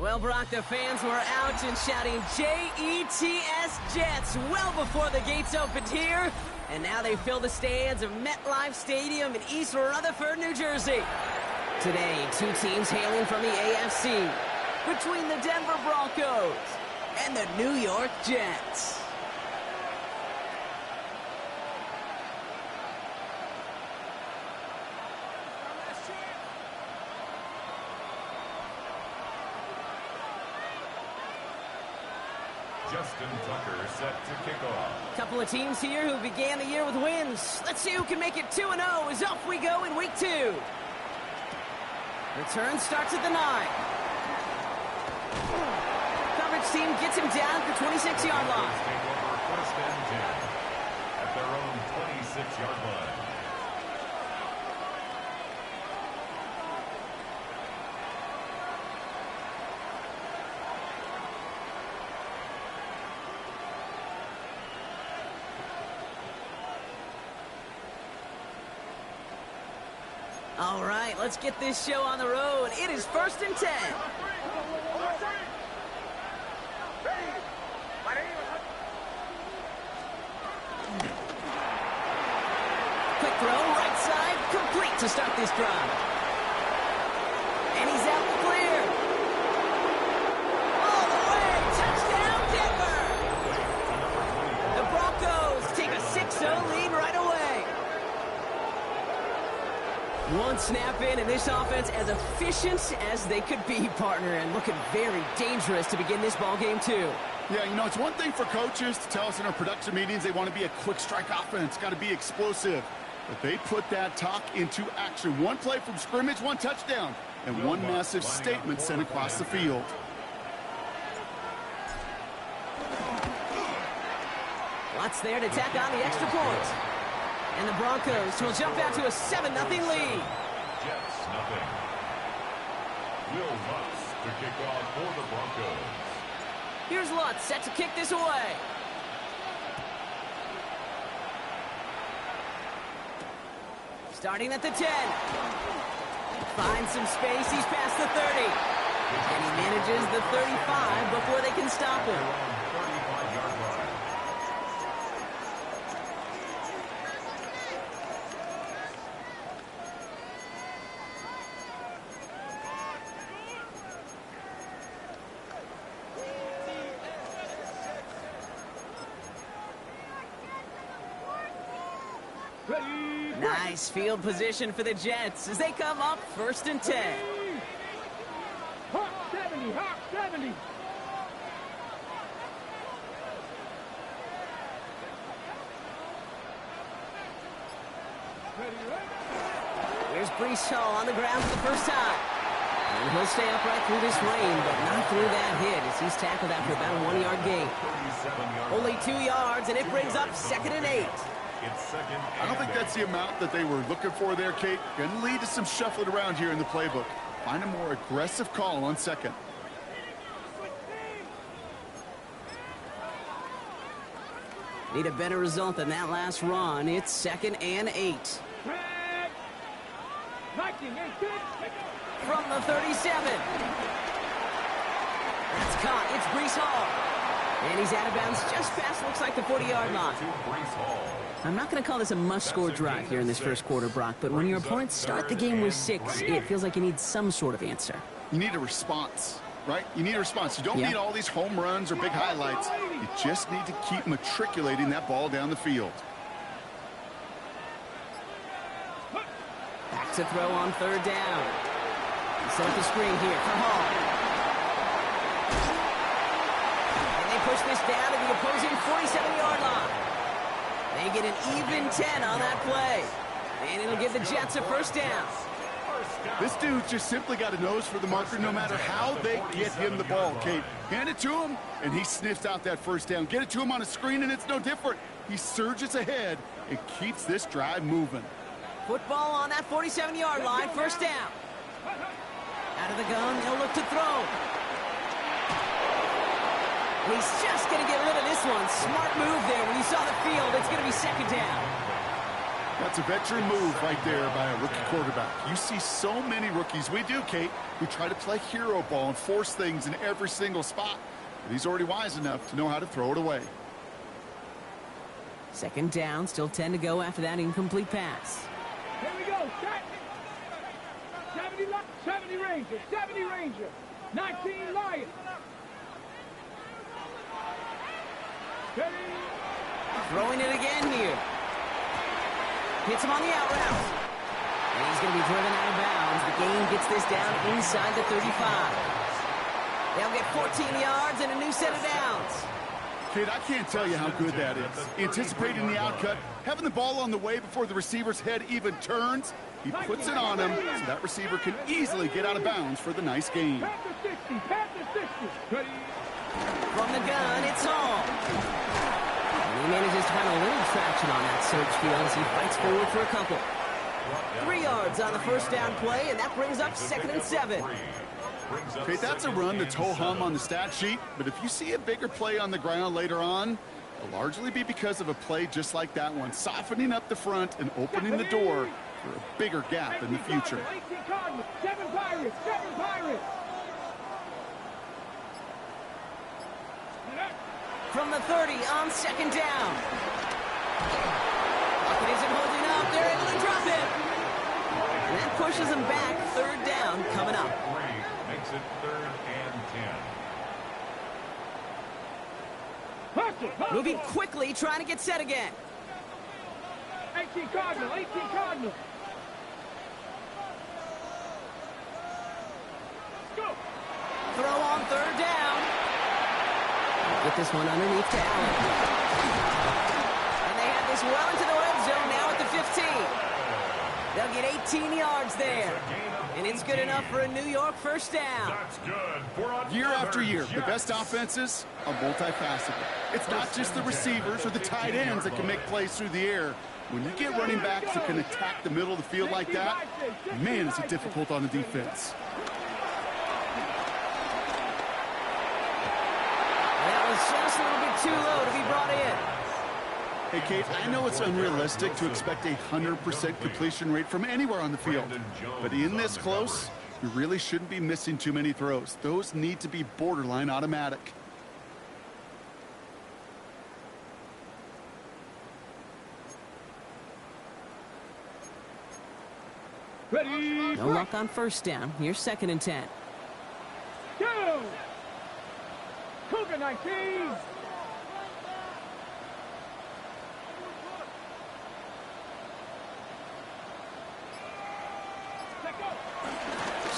Well, Brock, the fans were out and shouting J-E-T-S Jets well before the gates opened here. And now they fill the stands of MetLife Stadium in East Rutherford, New Jersey. Today, two teams hailing from the AFC, between the Denver Broncos and the New York Jets. Justin Tucker set to kick off. Couple of teams here who began the year with wins. Let's see who can make it 2-0 as off we go in week 2. Return starts at the 9. Coverage team gets him down at the 26-yard line. Take over first and 10 at their own 26-yard line. All right, let's get this show on the road. It is first and 10. Quick throw, right side, complete to start this drive. And he's out the clear. All the way, touchdown Denver! The Broncos take a 6-0 lead right away. One snap in, and this offense as efficient as they could be, partner, and looking very dangerous to begin this ball game too. Yeah, you know, it's one thing for coaches to tell us in our production meetings they want to be a quick strike offense, got to be explosive. But they put that talk into action. One play from scrimmage, one touchdown, and one massive statement sent across the field. Lots there to tack on the extra point. And the Broncos will jump out to a 7-0 lead. Jets, nothing. Will Lutz to kick off for the Broncos. Here's Lutz set to kick this away. Starting at the 10. Finds some space, he's past the 30. And he manages the 35 before they can stop him. 35-yard line. Nice field position for the Jets as they come up first and 10. Hawk 70, Hawk 70. Here's Breece Hall on the ground for the first time. And he'll stay upright through this rain, but not through that hit as he's tackled after about a 1-yard gain. Only 2 yards, and it brings up 2nd and 8. I don't think that's the amount that they were looking for there, Kate. Going to lead to some shuffling around here in the playbook. Find a more aggressive call on 2nd. Need a better result than that last run. It's 2nd and 8. From the 37. That's caught. It's Breece Hall. And he's out of bounds just past, looks like, the 40-yard line. I'm not going to call this a must-score drive here in this first quarter, Brock, but when your opponents start the game with 6, it feels like you need some sort of answer. You need a response, right? You need a response. You don't need all these home runs or big highlights. You just need to keep matriculating that ball down the field. Back to throw on 3rd down. He set up the screen here for Hall. And they push this down to the opposing 47-yard line. They get an even 10 on that play. And it'll give the Jets a first down. This dude just simply got a nose for the marker no matter how they get him the ball, Kate. Hand it to him, and he sniffs out that first down. Get it to him on a screen, and it's no different. He surges ahead and keeps this drive moving. Football on that 47-yard line, first down. Out of the gun, they'll look to throw. He's just going to get rid of this one. Smart move there when he saw the field. It's going to be 2nd down. That's a veteran move right there by a rookie quarterback. You see so many rookies, we do, Kate, who try to play hero ball and force things in every single spot. But he's already wise enough to know how to throw it away. Second down, still 10 to go after that incomplete pass. Here we go. 70 Ranger. 70 Ranger. 19 Lion. Throwing it again here. Hits him on the out route. And he's going to be driven out of bounds. The game gets this down inside the 35. They'll get 14 yards and a new set of downs. Kid, I can't tell you how good that is. Anticipating the outcut, having the ball on the way before the receiver's head even turns, he puts it on him so that receiver can easily get out of bounds for the nice gain. Panther 60. Panther 60. From the gun, it's Hall. And he manages to find a little traction on that search field as he fights forward for a couple. 3 yards on the first down play, and that brings up 2nd and 7. Okay, that's a run that's ho-hum on the stat sheet, but if you see a bigger play on the ground later on, it'll largely be because of a play just like that one, softening up the front and opening the door for a bigger gap in the future. 18 Cardinals. 7 Pirates. 7 Pirates. From the 30 on 2nd down. Pocket isn't holding up. They're able to drop it. And that pushes them back. 3rd down coming up. Makes it 3rd and 10. Moving quickly, trying to get set again. 18 Cardinal. 18 Cardinal. Go. Throw on 3rd down. Get this one underneath to Allen. And they have this well into the red zone now at the 15. They'll get 18 yards there. And it's good enough for a New York first down. That's good. Year after year, the best offenses are multifaceted. It's not just the receivers or the tight ends that can make plays through the air. When you get running backs that can attack the middle of the field like that, man, is it difficult on the defense. That was just a little bit too low to be brought in. Hey, Kate, I know it's unrealistic to expect a 100% completion rate from anywhere on the field. But in this close, you really shouldn't be missing too many throws. Those need to be borderline automatic. Ready. No luck on first down. Here's 2nd and 10. Go. Cougar 19.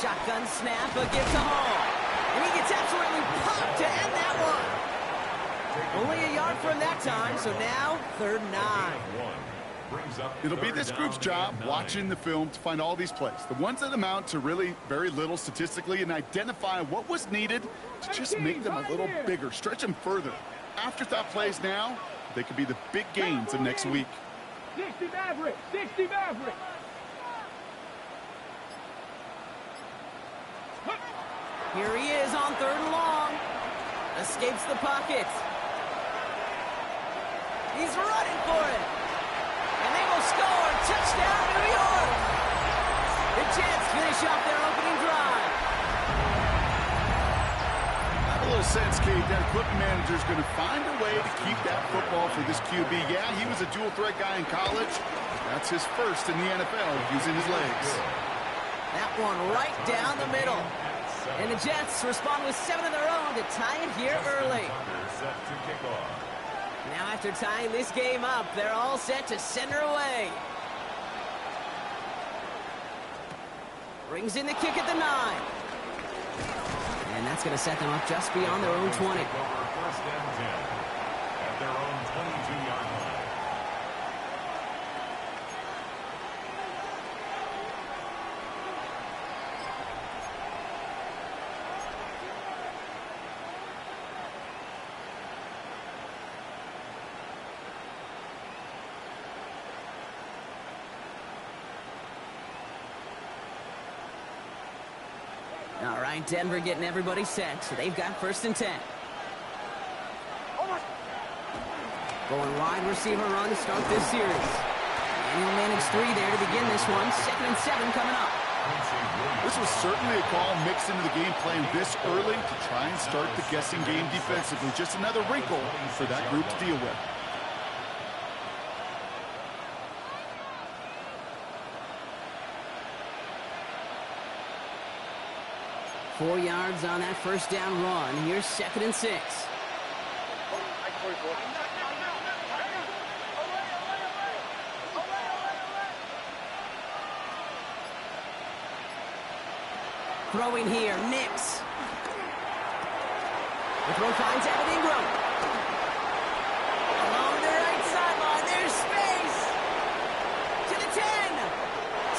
Shotgun snap, a give to Hall. And he gets absolutely popped to end that one. Only a yard from that time, so now 3rd and 9. It'll be this group's job watching the film to find all these plays, the ones that amount to really very little statistically, and identify what was needed to just make them a little bigger, stretch them further. Afterthought plays now, they could be the big gains of next week. 60 Maverick. 60 Maverick. Here he is on 3rd and long. Escapes the pocket. He's running for it. And they will score. Touchdown, New York. The Jets finish off their opening drive. I have a little sense, Kate, that equipment manager is going to find a way to keep that football for this QB. Yeah, he was a dual-threat guy in college. That's his first in the NFL using his legs. That one right down the middle. And the Jets respond with 7 of their own to tie it here early. Now after tying this game up, they're all set to send her away. Brings in the kick at the 9. And that's going to set them up just beyond their own 20. First and 10 at their own 22-yard line. All right, Denver getting everybody set, so they've got 1st and 10. Going wide receiver run to start this series. And he'll manage First 3 there to begin this one. 2nd and 7 coming up. This was certainly a call mixed into the game plan this early to try and start the guessing game defensively. Just another wrinkle for that group to deal with. Four yards on that first down run. Here's 2nd and 6. Throwing here, Nix. The throw finds Evan Ingram. Along the right sideline, there's space. To the 10.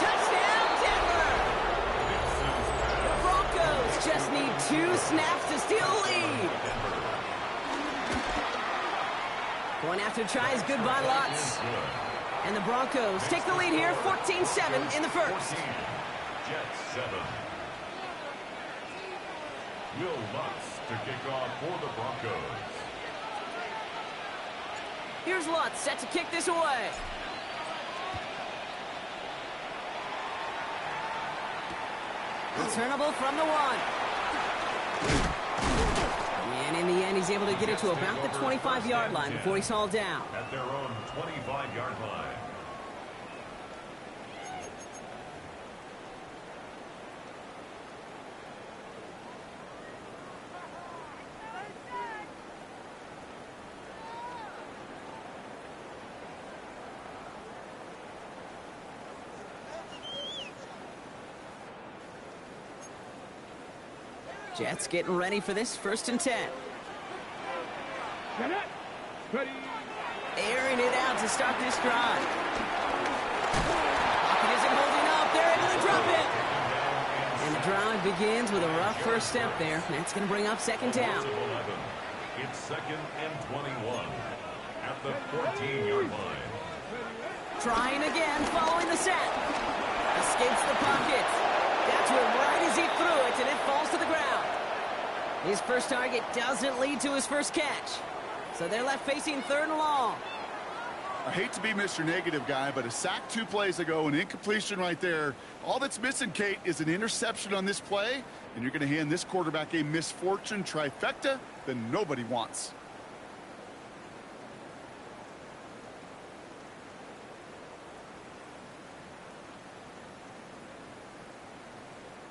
Touchdown, Denver. The Broncos just need 2 snaps to steal the lead. Going after tries good by Lutz. And the Broncos take the lead here, 14-7 in the first. Jets 7. Will Lutz to kick off for the Broncos. Here's Lutz set to kick this away. Returnable from the 1. And in the end, he's able to get it to about the 25-yard line before he's hauled down. At their own 25-yard line. Jets getting ready for this 1st and 10. Ready. Airing it out to start this drive. Pocket isn't holding up. They're able to drop it. And the drive begins with a rough first step there. That's going to bring up 2nd down. It's 2nd and 21 at the 14-yard line. Trying again, following the set. Escapes the pocket. Got to him right as he threw it, and it falls to the ground. His first target doesn't lead to his first catch. So they're left facing 3rd and long. I hate to be Mr. Negative guy, but a sack 2 plays ago, an incompletion right there. All that's missing, Kate, is an interception on this play, and you're going to hand this quarterback a misfortune trifecta that nobody wants.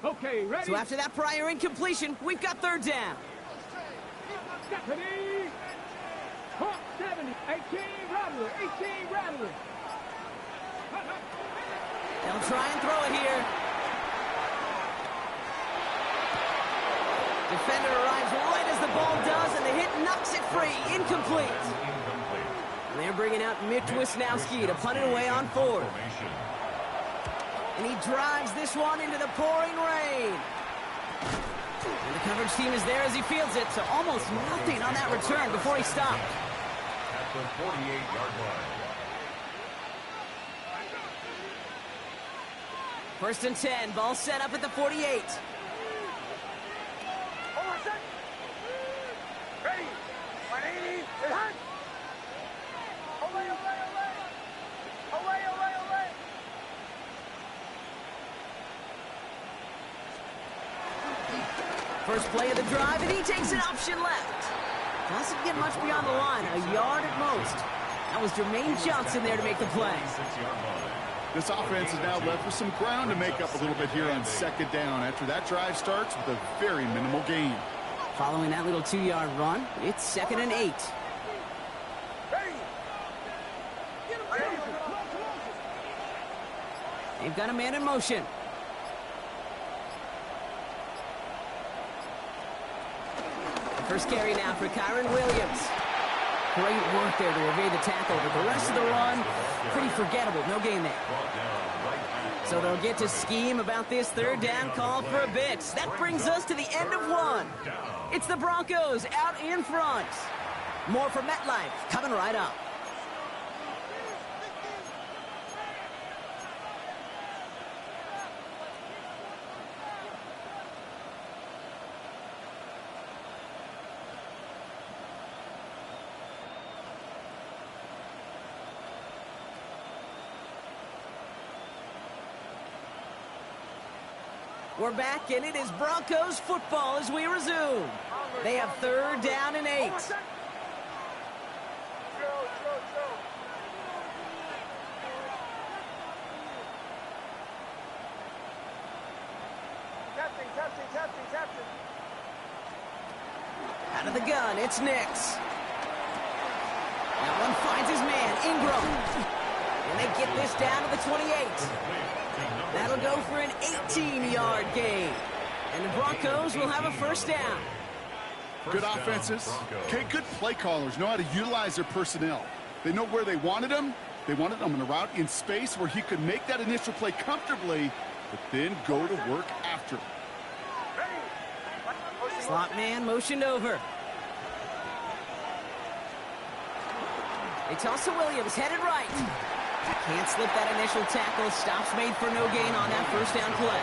Okay, ready. So after that prior incompletion, we've got 3rd down. Ready. 70, 18, Rattler, 18, Rattler. They'll try and throw it here. Defender arrives right as the ball does, and the hit knocks it free. Incomplete. They're bringing out Mitch Wisnowski to punt it away on 4th. And he drives this one into the pouring rain. And the coverage team is there as he fields it, so almost nothing on that return before he stopped. At the 48-yard line. 1st and 10, ball set up at the 48. Ready. 180. It hurts. Away. First play of the drive, and he takes an option left. Doesn't get much beyond the line, a yard at most. That was Jermaine Johnson there to make the play. 6-yard line. This offense is now left with some ground to make up a little bit here on 2nd down after that drive starts with a very minimal gain. Following that little 2-yard run, it's 2nd and 8. They've got a man in motion. First carry now for Kyron Williams. Great work there to evade the tackle, but the rest of the run, pretty forgettable. No gain there. So they'll get to scheme about this 3rd down call for a bit. That brings us to the end of 1. It's the Broncos out in front. More from MetLife coming right up. We're back, and it is Broncos football as we resume. They have 3rd down and 8. Captain. Out of the gun, it's Nix. That one finds his man, Ingram. And they get this down to the 28. That'll go for an 18-yard gain. And the Broncos will have a 1st down. Good offenses. Okay, good play callers know how to utilize their personnel. They know where they wanted him. They wanted him on a route in space where he could make that initial play comfortably, but then go to work after. Slot man motioned over. They toss to Williams, headed right. Can't slip that initial tackle. Stops made for no gain on that 1st down play.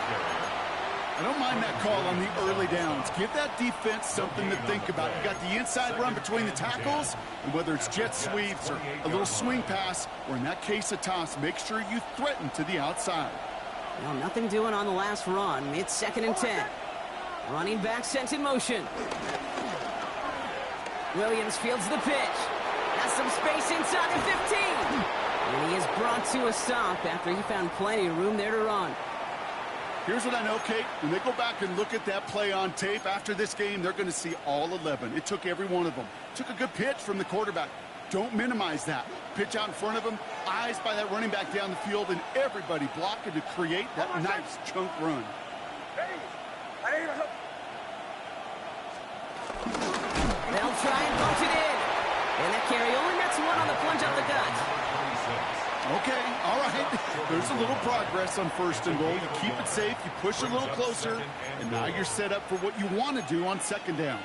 I don't mind that call on the early downs. Give that defense something to think about. You got the inside run between the tackles, and whether it's jet sweeps or a little swing pass, or in that case a toss, make sure you threaten to the outside. Well, nothing doing on the last run. It's 2nd and 10. Running back sent in motion. Williams fields the pitch. Has some space inside the 15. And he is brought to a stop after he found plenty of room there to run. Here's what I know, Kate. When they go back and look at that play on tape after this game, they're going to see all 11. It took every one of them. Took a good pitch from the quarterback. Don't minimize that. Pitch out in front of him, eyes by that running back down the field, and everybody blocking to create that nice chunk run. They'll try and punch it in. And that carry only nets one on the plunge up the gut. Okay, all right. There's a little progress on 1st and goal. You keep it safe, you push a little closer, and now you're set up for what you want to do on 2nd down.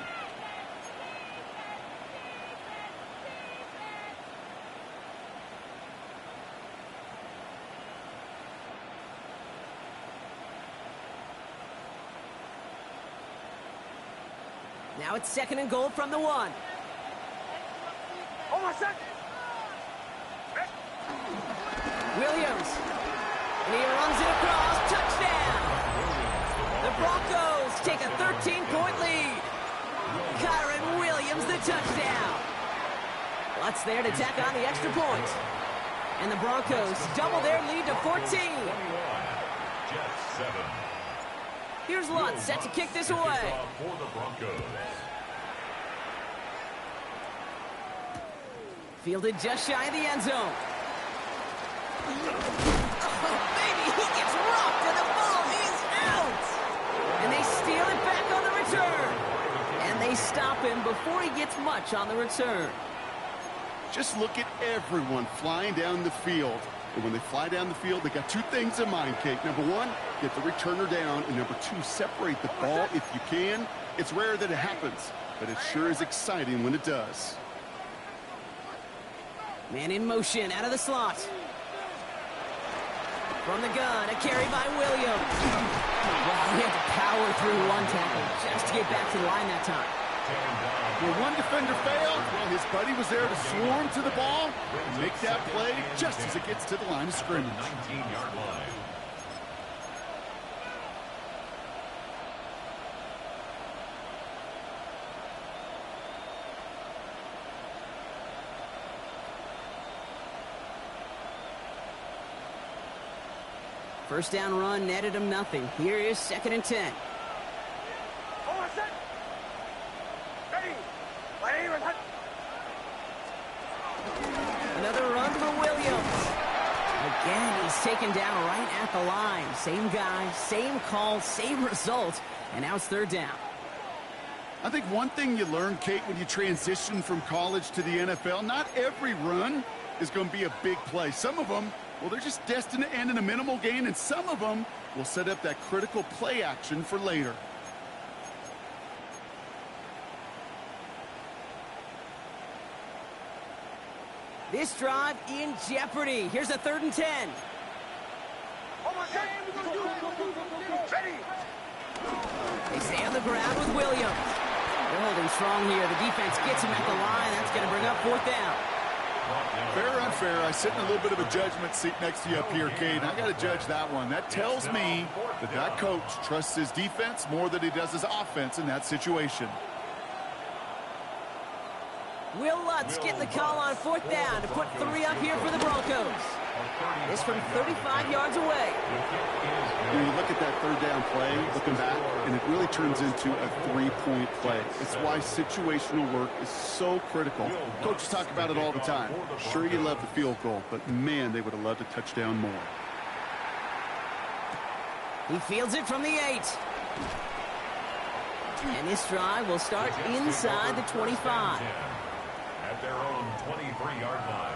Now it's 2nd and goal from the 1. Williams. And he runs it across. Touchdown. The Broncos take a 13-point lead. Kyron Williams, the touchdown. Lutz there to tack on the extra point. And the Broncos double their lead to 14. Here's Lutz set to kick this away. Fielded just shy of the end zone. Oh, baby, he gets rocked and the ball is out. And they steal it back on the return. And they stop him before he gets much on the return. Just look at everyone flying down the field. And when they fly down the field, they got 2 things in mind, Kate. Number 1, get the returner down. And number 2, separate the ball if you can. It's rare that it happens, but it sure is exciting when it does. Man in motion out of the slot. From the gun, a carry by Williams. Wow, he had to power through one tackle just to get back to the line that time. When one defender failed, well, his buddy was there to swarm to the ball and make that play just as it gets to the line of scrimmage. 19-yard line. First down run netted him nothing. Here is 2nd and 10. Another run for Williams. Again, he's taken down right at the line. Same guy, same call, same result. And now it's 3rd down. I think one thing you learn, Kate, when you transition from college to the NFL, not every run is going to be a big play. Some of them, well, they're just destined to end in a minimal gain, and some of them will set up that critical play action for later. This drive in jeopardy. Here's a 3rd and 10. They stay on the ground with Williams. They're holding strong here. The defense gets him at the line. That's going to bring up 4th down. Fair or unfair, I sit in a little bit of a judgment seat next to you up here, Cade. I got to judge that one. That tells me that that coach trusts his defense more than he does his offense in that situation. Will Lutz getting the call on 4th down to put 3 up here for the Broncos. This from 35 yards away. When you look at that 3rd down play, looking back, and it really turns into a 3-point play. It's why situational work is so critical. Coaches talk about it all the time. Sure, you love the field goal, but man, they would have loved a touchdown more. He fields it from the 8. And this drive will start inside the 25. At their own 23-yard line.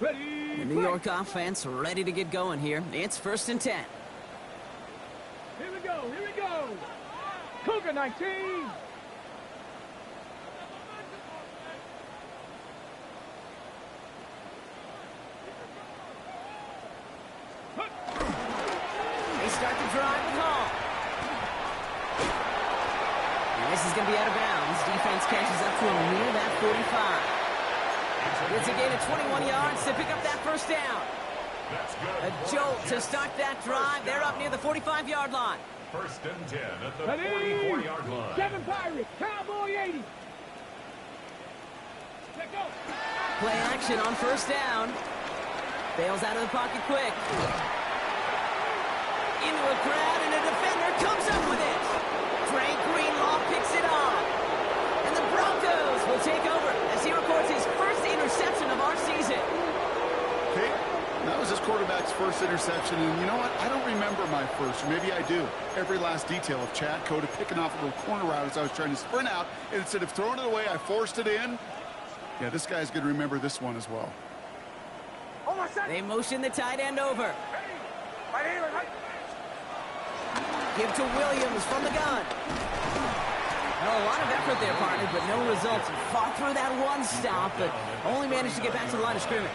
Ready, The New York offense ready to get going here. It's 1st and 10. Here we go, here we go. Cougar 19. They start the drive with Hall. And this is going to be out of bounds. Defense catches up to him near that 45. It's a gain of 21 yards to pick up that 1st down. A jolt to start that drive. They're up near the 45-yard line. 1st and 10 at the Ready, 44-yard line. 7 Pirates, Cowboy 80. Let go. Play action on 1st down. Bails out of the pocket quick. Into a crowd, and a defender comes up with it. Frank Greenlaw picks it off. And the Broncos will take over as he records his first interception of our season. Okay, that was his quarterback's first interception, and you know what? I don't remember my first, or maybe I do. Every last detail of Chad Cota picking off a little corner route as I was trying to sprint out, and instead of throwing it away, I forced it in. Yeah, this guy's going to remember this one as well. They motion the tight end over. Give to Williams from the gun. Well, a lot of effort there, partner, but no results. Fought through that one stop, but only managed to get back to the line of scrimmage.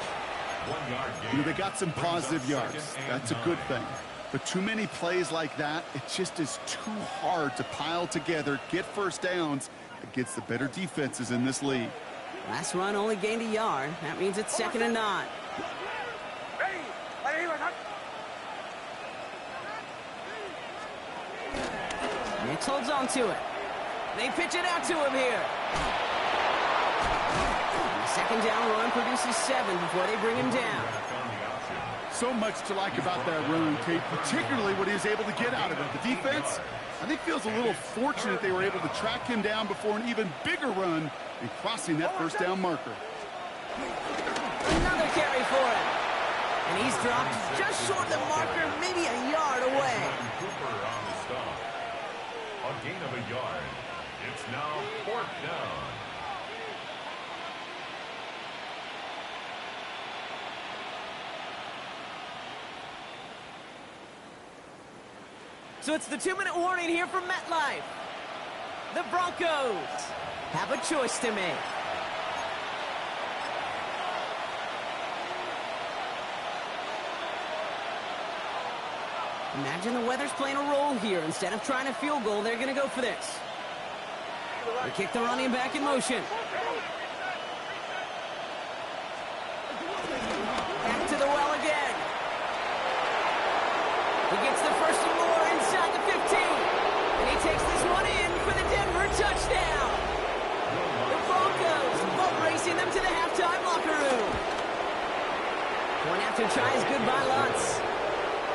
You know, they got some positive yards. That's a good thing. But too many plays like that, it just is too hard to pile together, get 1st downs against the better defenses in this league. Last run only gained a yard. That means it's 2nd and 9. Nix holds on to it. They pitch it out to him here. The 2nd down run produces 7 before they bring him down. So much to like about that run, Kate, particularly what he was able to get out of it. The defense, I think, feels a little fortunate they were able to track him down before an even bigger run and crossing that 1st down marker. Another carry for him. And he's dropped just short of the marker, maybe a yard away. Cooper on the stop. A gain of a yard. It's now 4th down. So it's the 2-minute warning here from MetLife. The Broncos have a choice to make. Imagine the weather's playing a role here. Instead of trying a field goal, they're going to go for this. They kick the running back in motion. Back to the well again. He gets the first and more inside the 15. And he takes this one in for the Denver touchdown. The Broncos boat racing them to the halftime locker room. Point after try is good by Lutz.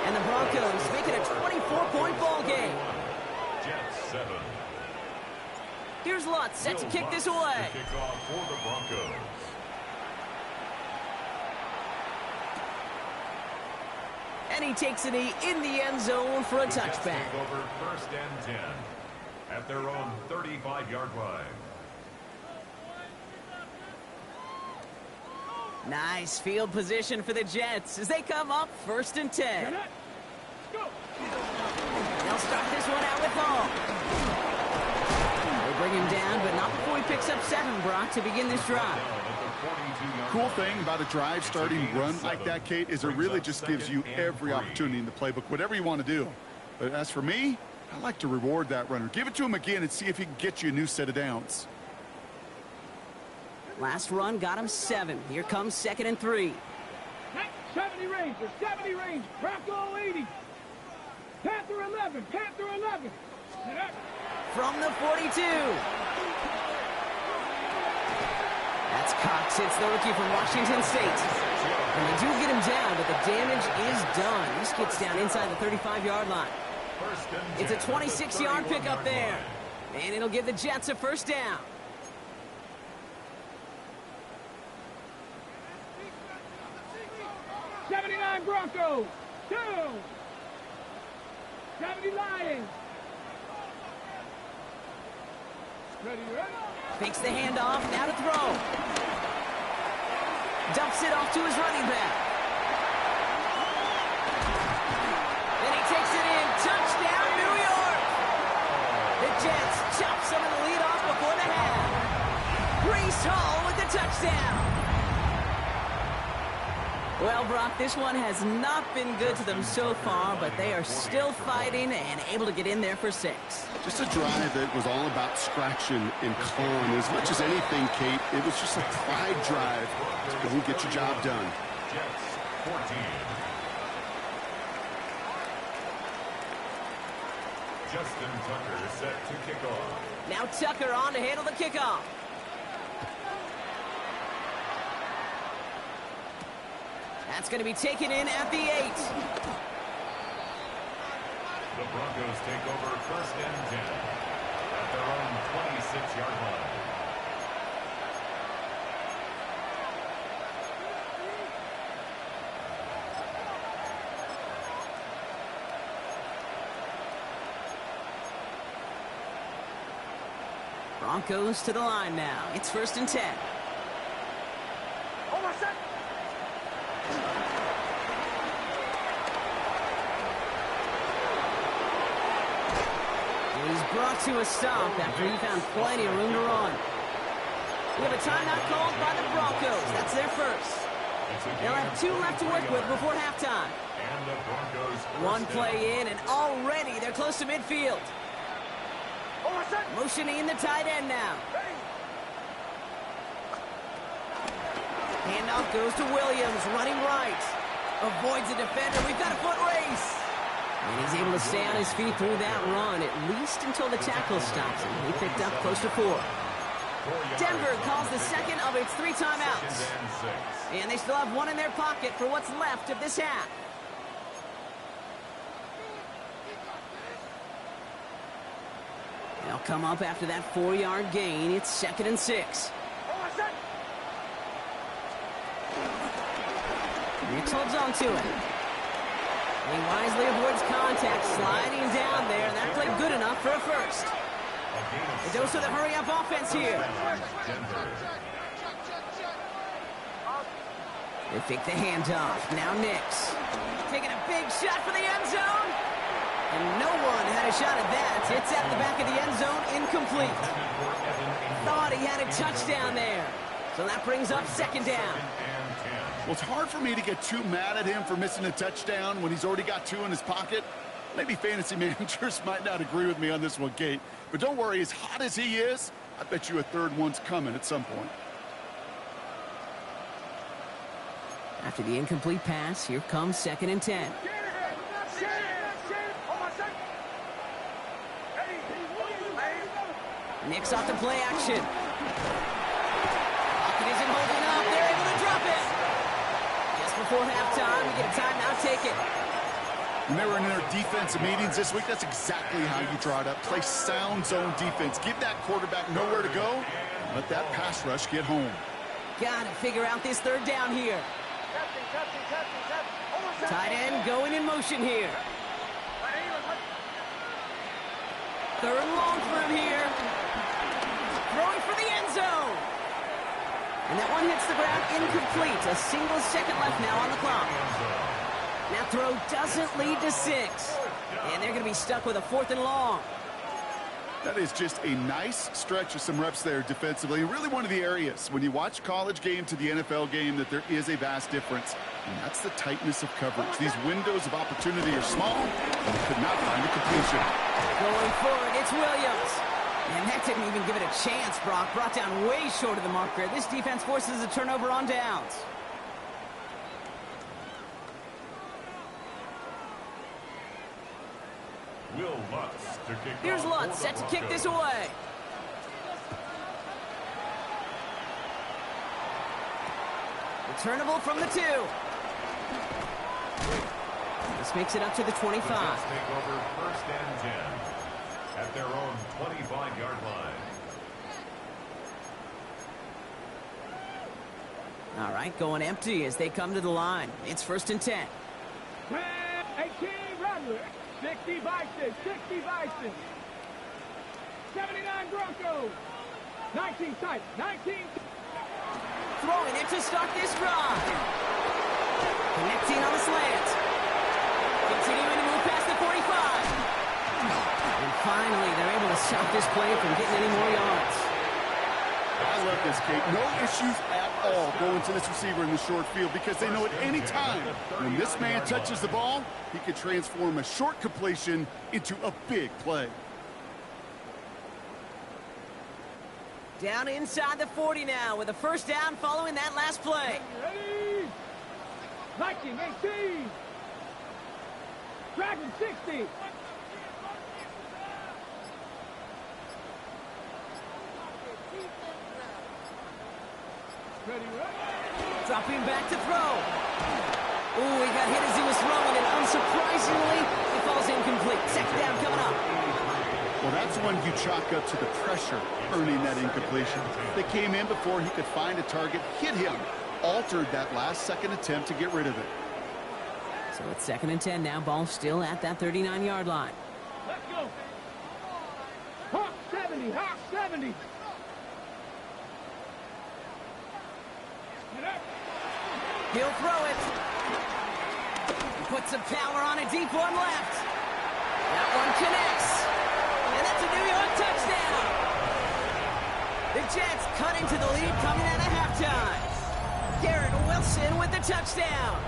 And the Broncos make it a 24-point ball game. Jets 7. Here's Lutz set to kick this away. Kickoff for the Broncos. And he takes it in the end zone for a touchback. Take over 1st and 10 at their own 35-yard line. Nice field position for the Jets as they come up 1st and 10. They'll start this one out with Hall. They bring him down, but not before he picks up 7, Brock, to begin this drive. Cool thing about a drive starting run like that, Kate, is it really just gives you every opportunity in the playbook, whatever you want to do. But as for me, I like to reward that runner. Give it to him again and see if he can get you a new set of downs. Last run got him 7. Here comes 2nd and 3. 70 range, or 70 range. Bronco 80. Panther 11, Panther 11. From the 42. That's Cox. It's the rookie from Washington State. And they do get him down, but the damage is done. He gets down inside the 35-yard line. It's a 26-yard pickup there. And it'll give the Jets a first down. '79 Broncos. 2. 70 Lions. Ready, ready. Fakes the handoff, now to throw. Dumps it off to his running back. Then he takes it in. Touchdown, New York! The Jets chop some of the lead off before the half. Breece Hall with the touchdown. Well, Brock, this one has not been good to them so far, but they are still fighting and able to get in there for 6. Just a drive that was all about scratching and clawing. As much as anything, Kate, it was just a pride drive. It will get your job done. Jets 14. Justin Tucker is set to kick off. Now Tucker on to handle the kickoff. That's going to be taken in at the 8. The Broncos take over 1st and 10 at their own 26-yard line. Broncos to the line now. It's 1st and 10. He's brought to a stop after he found plenty of room to run. We have a timeout called by the Broncos. That's their first. They'll have 2 left to work with before halftime. And the Broncos 1 play in, and already they're close to midfield. Motioning the tight end now. Handoff goes to Williams, running right. Avoids the defender. We've got a foot race. And he's able to stay on his feet through that run, at least until the tackle stops him. He picked up close to 4. Denver calls the second of its 3 timeouts. And they still have 1 in their pocket for what's left of this half. They'll come up after that 4-yard gain. It's 2nd and 6. Nix holds on to it. He wisely avoids contact, sliding down there. That played good enough for a first. A dose of the hurry-up offense here. They fake the handoff. Now Nix. Taking a big shot for the end zone. And no one had a shot at that. It's at the back of the end zone, incomplete. Thought he had a touchdown there. So that brings up 2nd down. Well, it's hard for me to get too mad at him for missing a touchdown when he's already got 2 in his pocket. Maybe fantasy managers might not agree with me on this one, Kate. But don't worry, as hot as he is, I bet you a 3rd one's coming at some point. After the incomplete pass, here comes 2nd and 10. Nix off the play action. Pocket isn't holding up. They're able to drop it. Just before halftime, we get a timeout taken. When they were in their defensive meetings this week, that's exactly how you draw it up. Play sound zone defense. Give that quarterback nowhere to go. And let that pass rush get home. Got to figure out this 3rd down here. Tight end going in motion here. 3rd and long for him here. Throwing for the end zone. And that one hits the ground incomplete. A single second left now on the clock. That throw doesn't lead to 6. And they're going to be stuck with a 4th and long. That is just a nice stretch of some reps there defensively. Really one of the areas when you watch college game to the NFL game that there is a vast difference. And that's the tightness of coverage. These windows of opportunity are small, and they could not find a completion. Going forward, it's Williams. And that didn't even give it a chance, Brock. Brought down way short of the marker. This defense forces a turnover on downs. Will Lutz to kick Here's off Lutz, for set the to kick Broncos. this away. Returnable from the 2. This makes it up to the 25. The Jets take over 1st and 10 at their own 25-yard line. All right, going empty as they come to the line. It's 1st and 10. 18 Rattler. 60 Bison. 60 Bison. 79 Broncos. 19 Titans. 19. Throwing it to start this drive. Connecting on the slant. Continuing to move past the 45. And finally, they're able to stop this play from getting any more yards. I love this, Kate. No issues at all going to this receiver in the short field because they know at any time when this man touches the ball, he could transform a short completion into a big play. Down inside the 40 now with a 1st down following that last play. Ready? Viking 18. Dragon 60. Ready? Dropping back to throw. Ooh, he got hit as he was throwing, and unsurprisingly, it falls incomplete. 2nd down coming up. Well, that's when you chalk up to the pressure earning that incompletion. They came in before he could find a target, hit him, altered that last second attempt to get rid of it. So it's 2nd and 10 now. Ball still at that 39-yard line. Let's go. Hawk 70. Hawk 70. Get up. He'll throw it. He puts some power on a deep one left. That one connects. And that's a New York touchdown. The Jets cut into the lead coming out of halftime. Garrett Wilson with the touchdown.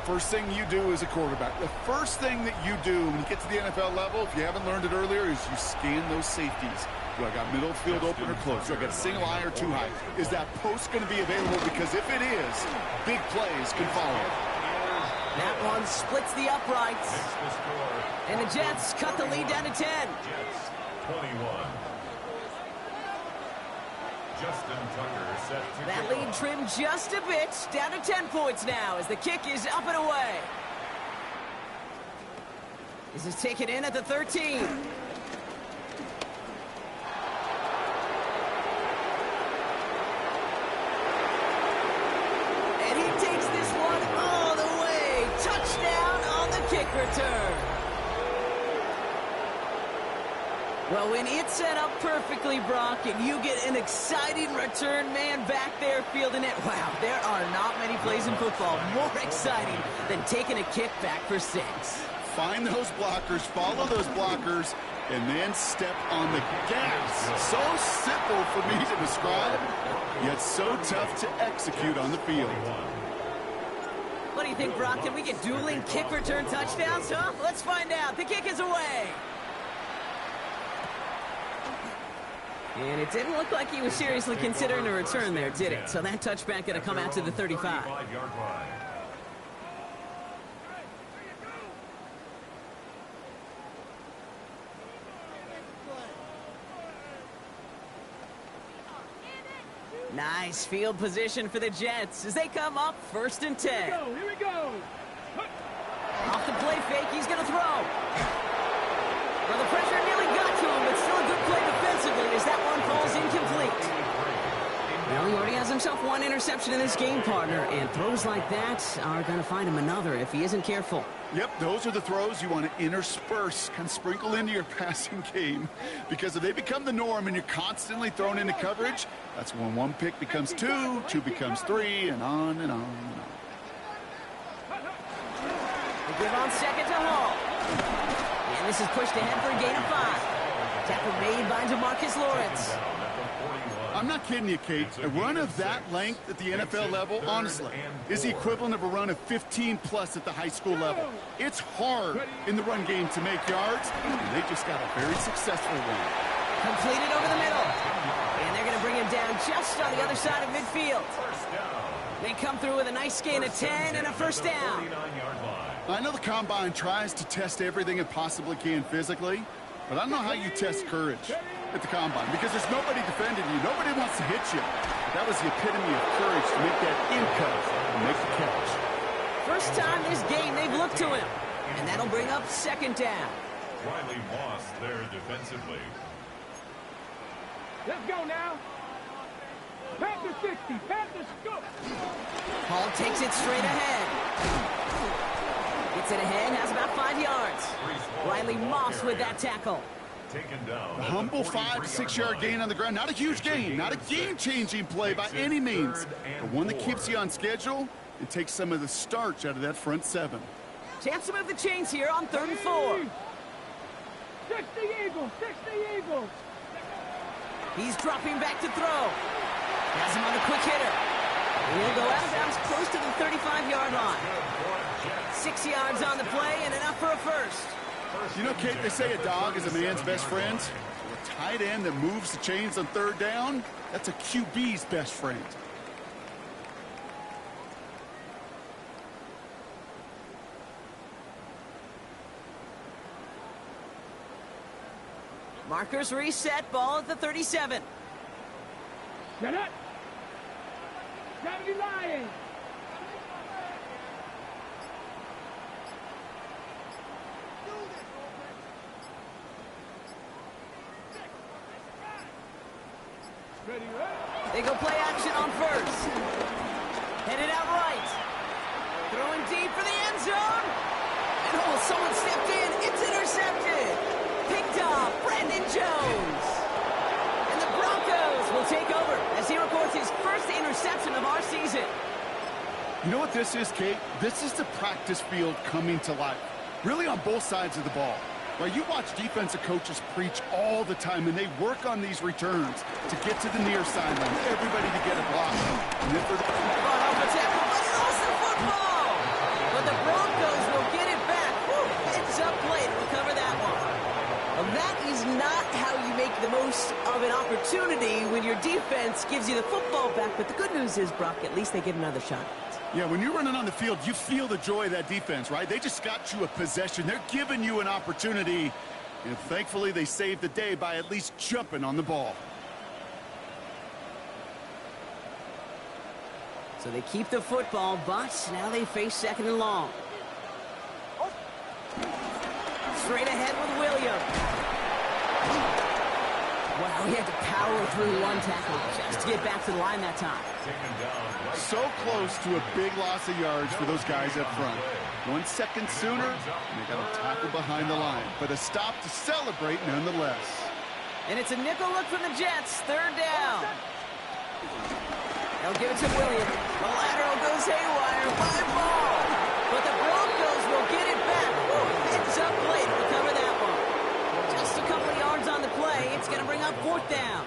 First thing you do as a quarterback, the first thing that you do when you get to the NFL level, if you haven't learned it earlier, is you scan those safeties. Do I got middle field open or close? Do I got a single eye or too high? Is that post going to be available? Because if it is, big plays can follow. That one splits the uprights. Makes the score. And the Jets cut the lead down to 10. Jets 21. Justin Tucker set to That kick lead off. trimmed just a bit, down to 10 points now as the kick is up and away. This is taken in at the 13. And he takes this one all the way. Touchdown on the kick return. Well, when it's set up perfectly, Brock, and you get an exciting return man back there fielding it, wow, there are not many plays in football more exciting than taking a kick back for 6. Find those blockers, follow those blockers, and then step on the gas. So simple for me to describe, yet so tough to execute on the field. What do you think, Brock? Can we get dueling kick return touchdowns, huh? Let's find out. The kick is away. And it didn't look like he was seriously considering a return there, did it? So that touchback going to come out to the 35. 35-yard line. Nice field position for the Jets as they come up 1st and 10. Here we go. Off the play fake, he's going to throw. Well, the pressure nearly got to him, but still a good play defensively as that one falls incomplete. Well, he already has himself one interception in this game, partner, and throws like that are going to find him another if he isn't careful. Yep, those are the throws you want to intersperse, kind of sprinkle into your passing game. Because if they become the norm and you're constantly thrown into coverage, that's when one pick becomes 2, 2 becomes 3, and on and on and on. They give on 2nd to Hall. And this is pushed ahead for a gain of 5. Tackle made by DeMarcus Lawrence. I I'm not kidding you, Kate. A run of that length at the NFL level, honestly, is the equivalent of a run of 15-plus at the high school level. It's hard in the run game to make yards, and they just got a very successful one. Completed over the middle. And they're going to bring him down just on the other side of midfield. They come through with a nice gain of 10 and a first down. I know the Combine tries to test everything it possibly can physically, but I don't know how you test courage at the Combine because there's nobody defending you. Nobody wants to hit you. But that was the epitome of courage to make that in-cut and make the catch. First time this game they've looked to him. And that'll bring up second down. Riley Moss there defensively. Let's go now. Panther 60. Panther scoop. Hall takes it straight ahead. Gets it ahead, has about 5 yards. Riley Moss with that tackle. Taken down. A humble 5 to 6 yard gain on the ground. Not a huge gain. Not a game-changing play by any means. But one that keeps you on schedule and takes some of the starch out of that front 7. Chance to move the chains here on 3rd and 4. 60 Eagles. 60 Eagles. He's dropping back to throw. Has him on the quick hitter. And he'll go out of bounds close to the 35-yard line. 6 yards on the play and enough for a first. You know, Kate, they say a dog is a man's best friend. A tight end that moves the chains on 3rd down, that's a QB's best friend. Markers reset, ball at the 37. Get it. 70 Lions. Ready, They go play action on first. Headed out right. Throwing deep for the end zone. And oh, someone stepped in. It's intercepted. Picked off Brandon Jones. And the Broncos will take over as he records his first interception of our season. You know what this is, Kate? This is the practice field coming to life. Really on both sides of the ball. Right, you watch defensive coaches preach all the time, and they work on these returns to get to the near sideline, everybody to get a block. And if they're... football! But the Broncos will get it back. Heads up play to recover that one. Well, that is not how you make the most of an opportunity when your defense gives you the football back. But the good news is, Brock, at least they get another shot. Yeah, when you're running on the field, you feel the joy of that defense, right? They just got you a possession. They're giving you an opportunity. And thankfully, they saved the day by at least jumping on the ball. So they keep the football, but now they face 2nd and long. Straight ahead with Williams. Wow, he had to power through one tackle just to get back to the line that time. So close to a big loss of yards for those guys up front. 1 second sooner, and they got a tackle behind the line. But a stop to celebrate nonetheless. And it's a nickel look from the Jets. 3rd down. They'll give it to Williams. The lateral goes haywire. 5 ball. But the Broncos will get it back. Heads up play to recover that one. Just a couple of yards on the play. It's going to bring up 4th down.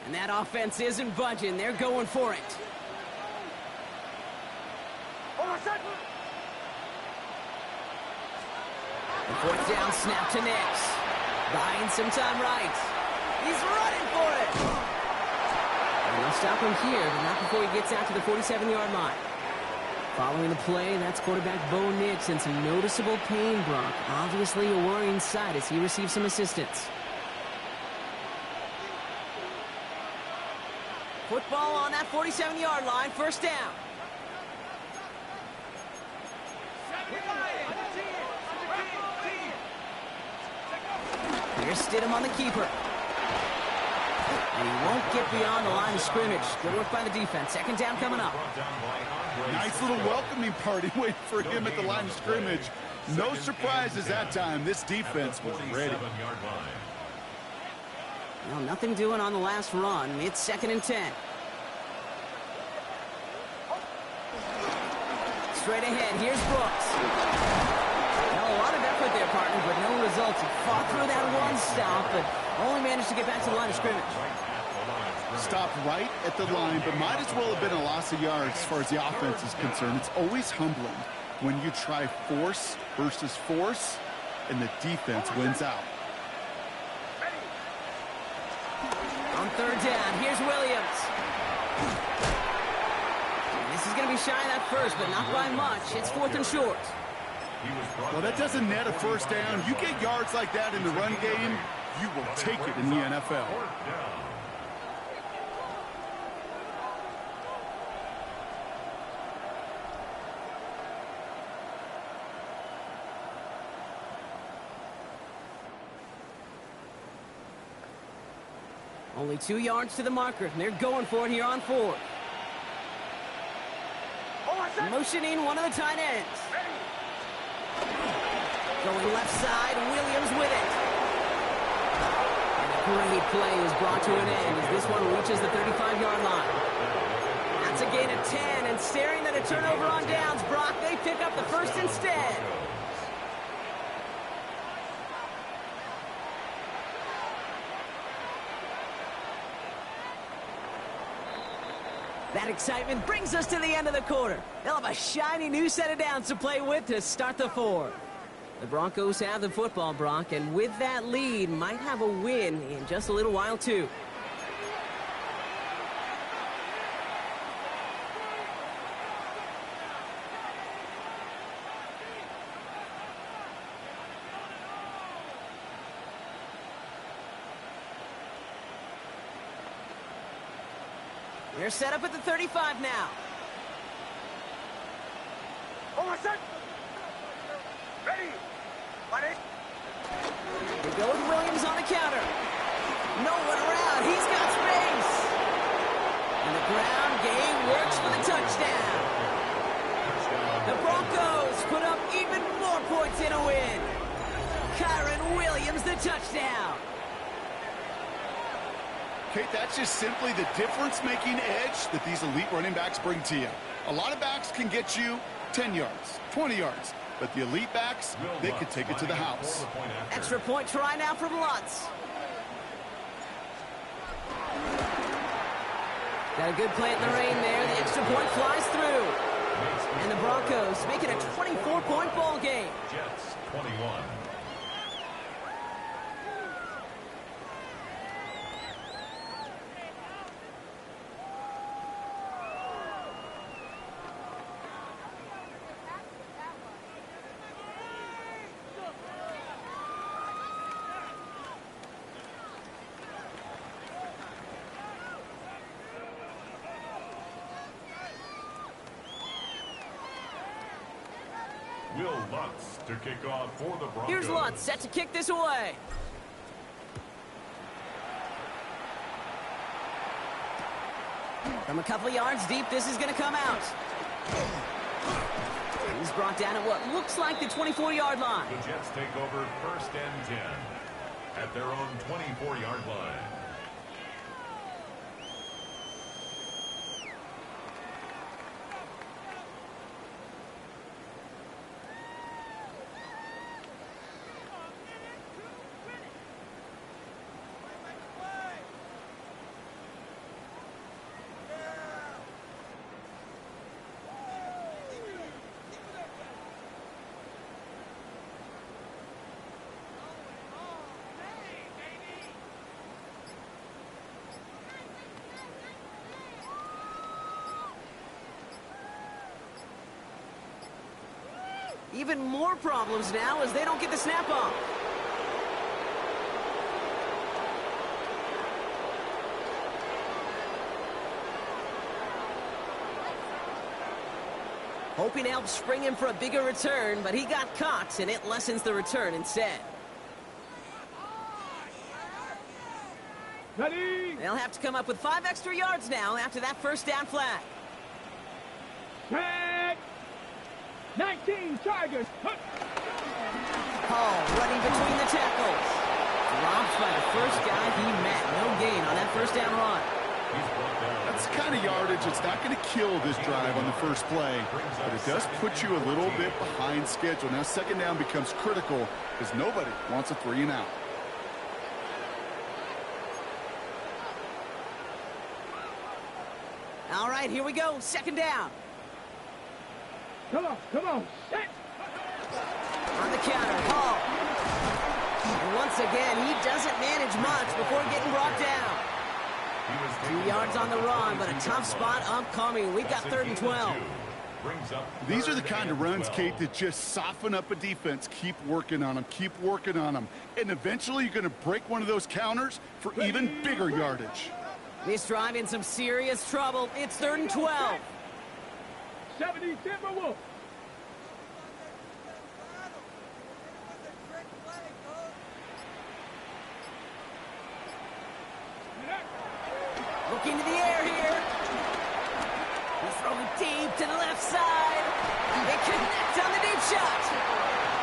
And that offense isn't budging. They're going for it. The 4th down snap to Nix. Buying some time right. He's running for it. And they'll stop him here, but not before he gets out to the 47-yard line. Following the play, that's quarterback Bo Nix in some noticeable pain, Brock. Obviously a worrying sight as he receives some assistance. Football on that 47-yard line, 1st down. Here's Stidham on the keeper. And he won't get beyond the line of scrimmage. Good work by the defense. 2nd down coming up. Nice little welcoming party waiting for him at the line of scrimmage. No surprises that time. This defense was ready. Well, nothing doing on the last run. It's 2nd and 10. Straight ahead, here's Brooks. Now, a lot of effort there, partner, but no results. He fought through that one stop, but only managed to get back to the line of scrimmage. Stopped right at the line, but might as well have been a loss of yards as far as the offense is concerned. It's always humbling when you try force versus force, and the defense wins out. On 3rd down, here's Williams. This is going to be shy of that first, but not by much. It's 4th and short. Well, that doesn't net a first down. You get yards like that in the run game, you will take it in the NFL. Only 2 yards to the marker, and they're going for it here on 4th. Motioning one of the tight ends. Going left side, Williams with it. And a great play is brought to an end as this one reaches the 35-yard line. That's a gain of 10, and staring at a turnover on downs, Brock, they pick up the first instead. That excitement brings us to the end of the quarter. They'll have a shiny new set of downs to play with to start the 4th. The Broncos have the football, Brock, and with that lead, might have a win in just a little while, too. They're set up at the 35 now. Ready. They go with Williams on the counter. No one around. He's got space. And the ground game works for the touchdown. The Broncos put up even more points in a win. Kyron Williams, the touchdown. Kate, that's just simply the difference-making edge that these elite running backs bring to you. A lot of backs can get you 10 yards, 20 yards, but the elite backs, they can take it to the house. Extra point try now from Lutz. Got a good play in the rain there. The extra point flies through. And the Broncos make it a 24-point ball game. Jets 21. Will Lutz to kick off for the Broncos. Here's Lutz set to kick this away. From a couple yards deep, this is going to come out. He's brought down at what looks like the 24-yard line. The Jets take over 1st and 10 at their own 24-yard line. Even more problems now as they don't get the snap off. Hoping to help spring him for a bigger return, but he got caught, and it lessens the return instead. Ready. They'll have to come up with 5 extra yards now after that first down flag. Tag. 19 Tigers. Hall running between the tackles. Dropped by the first guy he met. No gain on that first down run. That's the kind of yardage it's not going to kill this drive on the first play, but it does put you a little bit behind schedule. Now second down becomes critical because nobody wants a 3-and-out. All right, here we go. Second down. Come on, set. On the counter, Hall. And once again, he doesn't manage much before getting brought down. 2 yards on the run, but a tough spot upcoming. We've got 3rd and 12. These are the kind of runs, Kate, that just soften up a defense. Keep working on them. Keep working on them. And eventually you're going to break one of those counters for even bigger yardage. This drive in some serious trouble. It's 3rd and 12. 70 Timberwolves. Looking to the air here. He's throwing deep to the left side. They connect on the deep shot.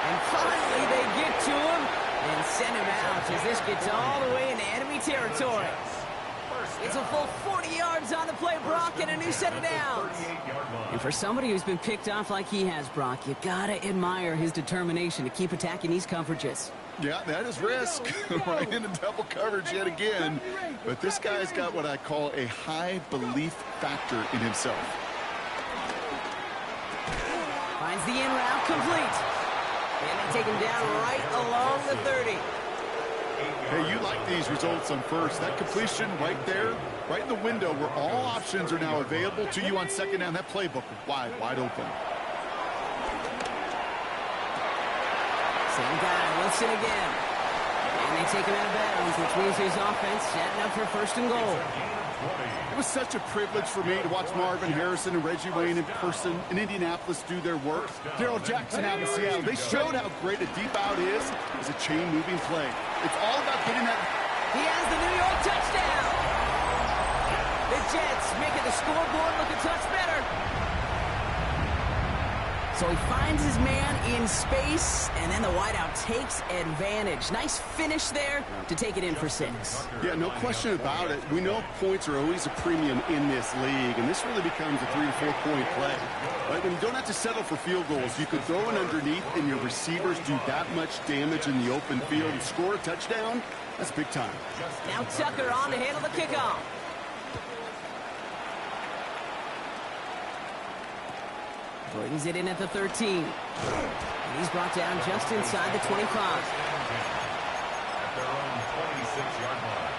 And finally they get to him and send him out as this gets all the way into enemy territory. It's a full 40 yards on the play, Brock, and a new set of downs. And for somebody who's been picked off like he has, Brock, you gotta admire his determination to keep attacking these coverages. Yeah, that is risk. Right into double coverage yet again. But this guy's got what I call a high belief factor in himself. Finds the in route complete. And they take him down right along the 30. Hey, you like these results on first. That completion right there, right in the window where all options are now available to you on second down. That playbook wide open. Same guy, Wilson again. And they take him out of bounds, which means his offense setting up for 1st and goal. It was such a privilege for me to watch Marvin Harrison and Reggie Wayne in person in Indianapolis do their work. Daryl Jackson out in Seattle. They showed how great a deep out is as a chain-moving play. It's all about getting that. He has the New York touchdown. The Jets making the scoreboard look a touch better. So he finds his man in space, and then the wideout takes advantage. Nice finish there to take it in for 6. Yeah, no question about it. We know points are always a premium in this league, and this really becomes a 3- or 4-point play. Right? When you don't have to settle for field goals, you could throw it underneath, and your receivers do that much damage in the open field and score a touchdown. That's big time. Now Tucker on to handle the kickoff. Brings it in at the 13. And he's brought down just inside the 25. At their own 26-yard line.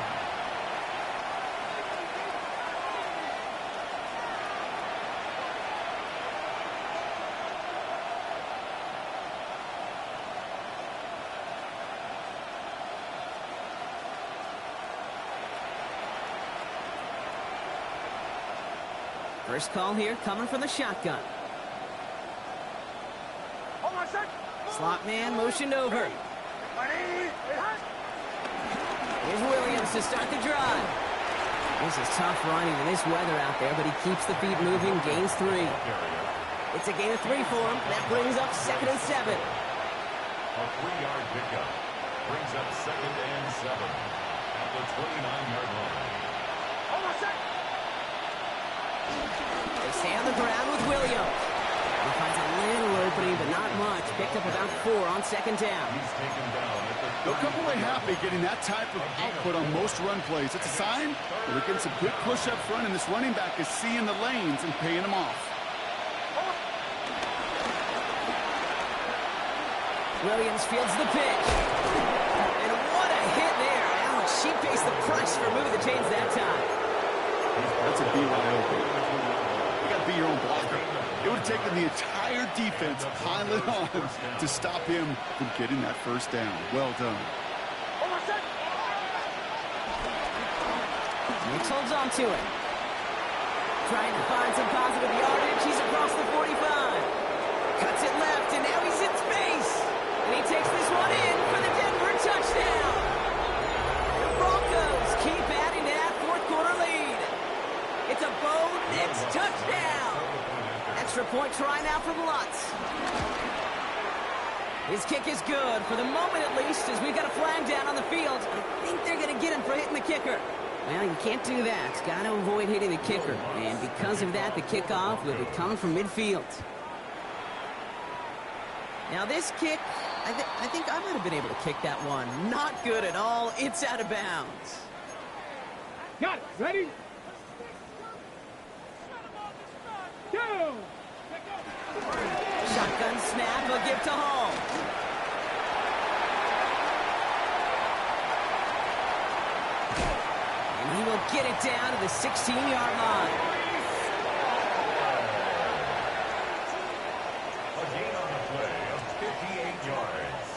First call here coming from the shotgun. Slot man motioned over. Here's Williams to start the drive. This is tough running in this weather out there, but he keeps the feet moving, gains 3. It's a gain of 3 for him. That brings up 2nd and 7. A 3-yard pickup brings up 2nd and 7 at the 29-yard line. They stay on the ground with Williams. He finds a little opening, but not much. Picked up about 4 on 2nd down. He's taken down at the They'll come away happy getting that type of output on most run plays. It's a sign that they're getting some good push up front, and this running back is seeing the lanes and paying them off. Williams fields the pitch. And what a hit there. Ouch, she faced the price for moving the chains that time. That's a BYO. You got to be your own blocker. It would have taken the entire defense piling on to stop him from getting that first down. Well done. Nix holds on to it. Trying to find some positive yardage. He's across the 45. Cuts it left, and now he's in space. And he takes this one in for the Denver touchdown. The Broncos keep adding to that 4th-quarter lead. It's a Bo Nix touchdown. Extra point try now from Lutz. His kick is good, for the moment at least, as we've got a flag down on the field. I think they're going to get him for hitting the kicker. Well, you can't do that. Got to avoid hitting the kicker. And because of that, the kickoff will be coming from midfield. Now this kick, I think I might have been able to kick that one. Not good at all. It's out of bounds. Got it. Ready? Go! Shotgun snap, a give to Hall. And he will get it down to the 16-yard line. A gain on the play of 58 yards.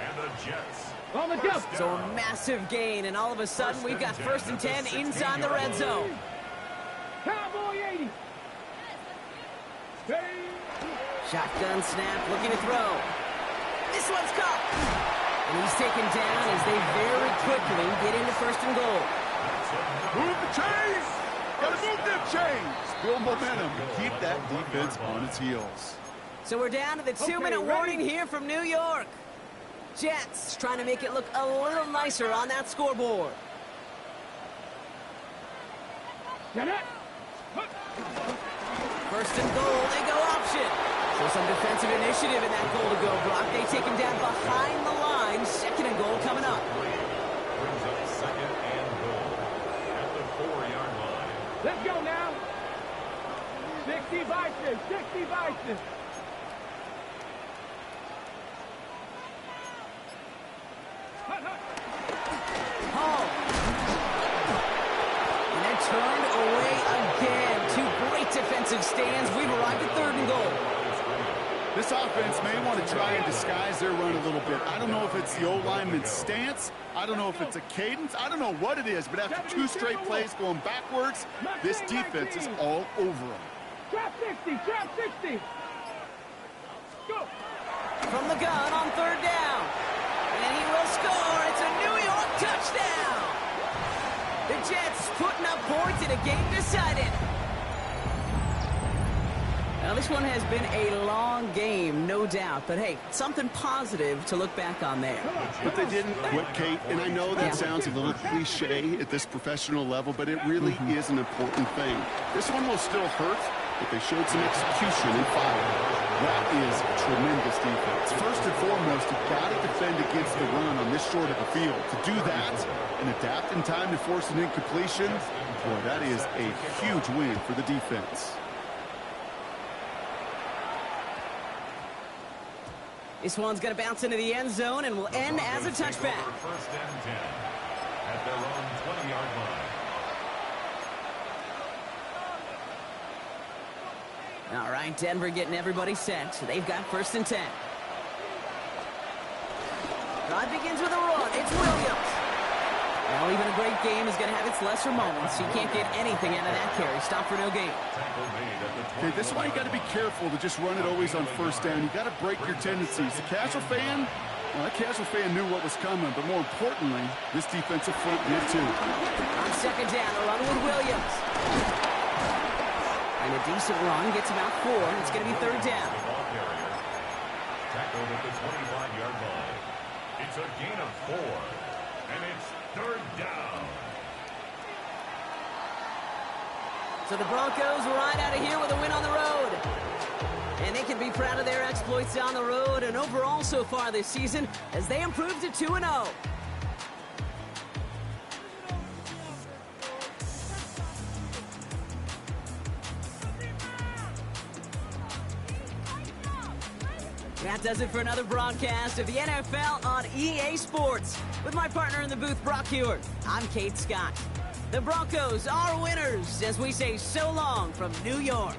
And the Jets. On the go. So a massive gain, and all of a sudden we've got 1st and 10 inside the red zone. Cowboy 80. Shotgun snap, looking to throw. This one's caught. And he's taken down as they very quickly get into 1st and goal. Move the chains! Gotta move them chains! Build momentum. Keep that defense on its heels. So we're down to the 2-minute warning here from New York. Jets trying to make it look a little nicer on that scoreboard. Get it. 1st and goal, they go option. So some defensive initiative in that goal-to-go block. They take him down behind the line. 2nd and goal coming up. Brings up 2nd and goal at the 4-yard line. Let's go now. 60 Vices. 60 Vices. Hall. And they're turned away again. 2 great defensive stands. We've arrived at 3rd and goal. This offense may want to try and disguise their run a little bit. I don't know if it's the O-lineman's stance. I don't know if it's a cadence. I don't know what it is, but after 2 straight plays going backwards, this defense is all over them. Trap 60. Trap 60. Go. From the gun on 3rd down. And he will score. It's a New York touchdown. The Jets putting up points in a game decided. Now, this one has been a long game, no doubt. But, hey, something positive to look back on there. But they didn't quit, Kate. And I know that sounds a little cliche at this professional level, but it really is an important thing. This one will still hurt, but they showed some execution and fire. That is tremendous defense. First and foremost, you've got to defend against the run on this short of a field. To do that and adapt in time to force an incompletion, boy, that is a huge win for the defense. This one's going to bounce into the end zone and will end as a touchback. 1st and 10 at their own 20-yard line. All right, Denver getting everybody set. So they've got 1st and 10. Drive begins with a run. It's Williams. Well, even a great game is going to have its lesser moments. You can't get anything out of that carry. Stop for no gain. Okay, this is why you got to be careful to just run it always on 1st down. You got to break your tendencies. The casual fan, well, that casual fan knew what was coming, but more importantly, this defensive front did too. On 2nd down, a run with Williams. And a decent run gets about 4. It's going to be 3rd down. Tackled at the 25-yard line. It's a gain of 4, and it's 3rd down. So the Broncos right out of here with a win on the road. And they can be proud of their exploits on the road and overall so far this season as they improve to 2-0. That does it for another broadcast of the NFL on EA Sports. With my partner in the booth, Brock Hewitt, I'm Kate Scott. The Broncos are winners as we say so long from New York.